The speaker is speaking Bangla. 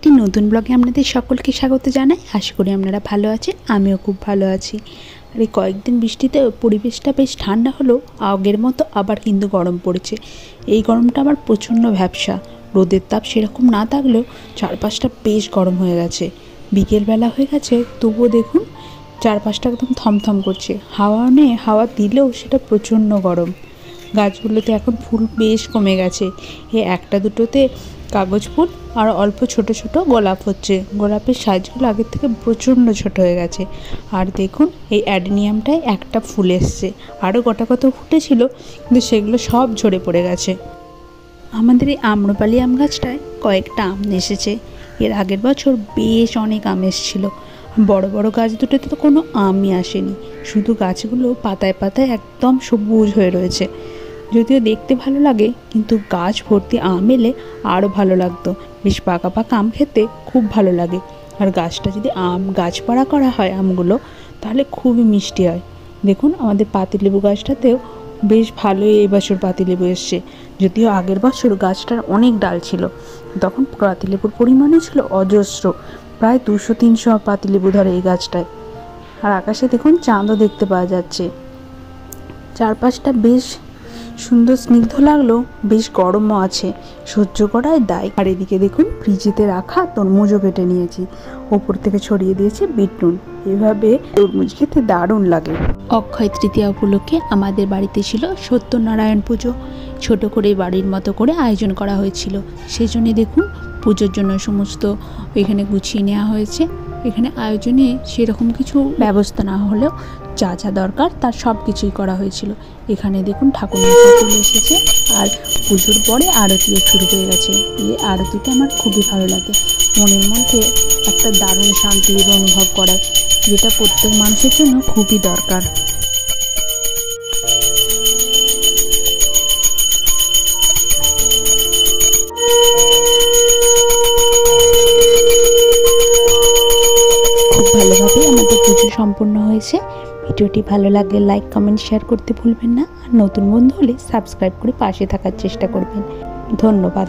একটি নতুন ব্লগে আপনাদের সকলকে স্বাগত জানাই। আশা করি আপনারা ভালো আছেন, আমিও খুব ভালো আছি। আর এই কয়েকদিন বৃষ্টিতে পরিবেশটা বেশ ঠান্ডা হলেও আগের মতো আবার কিন্তু গরম পড়েছে। এই গরমটা আবার প্রচণ্ড ভ্যাপসা। রোদের তাপ সেরকম না থাকলেও চারপাশটা বেশ গরম হয়ে গেছে। বিকেলবেলা হয়ে গেছে, তবুও দেখুন চারপাশটা একদম থমথম করছে। হাওয়া নেই, হাওয়া দিলেও সেটা প্রচণ্ড গরম। গাছগুলোতে এখন ফুল বেশ কমে গেছে। এই একটা দুটোতে কাগজ ফুল আর অল্প ছোট ছোট গোলাপ হচ্ছে। গোলাপের সাইজগুলো আগের থেকে প্রচণ্ড ছোট হয়ে গেছে। আর দেখুন এই অ্যাডেনিয়ামটায় একটা ফুল এসছে, আরও গোটা কত ফুটেছিল কিন্তু সেগুলো সব ঝরে পড়ে গেছে। আমাদের এই আম্রপালি আম গাছটায় কয়েকটা আম এসেছে। এর আগের বছর বেশ অনেক আম এসেছিল। বড় বড় গাছ দুটোতে তো কোনো আমই আসেনি, শুধু গাছগুলো পাতায় পাতায় একদম সবুজ হয়ে রয়েছে। যদিও দেখতে ভালো লাগে, কিন্তু গাছ ভর্তি আম এলে আরও ভালো লাগতো। বেশ পাকা পাকা আম খেতে খুব ভালো লাগে। আর গাছটা যদি আম গাছপাড়া করা হয় আমগুলো, তাহলে খুবই মিষ্টি হয়। দেখুন আমাদের পাতিলেবু গাছটাতেও বেশ ভালোই এই বছর পাতিলেবু এসছে। যদিও আগের বছর গাছটার অনেক ডাল ছিল, তখন পাতিলেবুর পরিমাণই ছিল অজস্র, প্রায় 200-300 পাতিলেবু ধরে এই গাছটায়। আর আকাশে দেখুন চাঁদও দেখতে পাওয়া যাচ্ছে। চারপাশটা বেশ সুন্দর স্নিগ্ধ লাগলো, বেশ গরমও আছে, সহ্য করায় দায়। আর এদিকে দেখুন ফ্রিজেতে রাখা তরমুজও কেটে নিয়েছি, ওপর থেকে ছড়িয়ে দিয়েছে বিটনুন। এভাবে তরমুজ খেতে দারুণ লাগে। অক্ষয় তৃতীয়া উপলক্ষে আমাদের বাড়িতে ছিল সত্যনারায়ণ পুজো। ছোট করে বাড়ির মতো করে আয়োজন করা হয়েছিল। সেই জন্যে দেখুন পুজোর জন্য সমস্ত এখানে গুছিয়ে নেওয়া হয়েছে। এখানে আয়োজনে সেরকম কিছু ব্যবস্থা না হলেও যা যা দরকার তার সব কিছুই করা হয়েছিল। এখানে দেখুন ঠাকুরমশাই চলে এসেছে, আর পুজোর পরে আরতিও শুরু হয়ে গেছে। এই আরতিটা আমার খুবই ভালো লাগে। মনের মধ্যে একটা দারুণ শান্তি অনুভব করায়, যেটা প্রত্যেক মানুষের জন্য খুবই দরকার। খুব ভালোভাবে আমাদের পুজো সম্পূর্ণ হয়েছে। ভিডিওটি ভালো লাগলে লাইক, কমেন্ট, শেয়ার করতে ভুলবেন না। আর নতুন বন্ধু হলে সাবস্ক্রাইব করে পাশে থাকার চেষ্টা করবেন। ধন্যবাদ।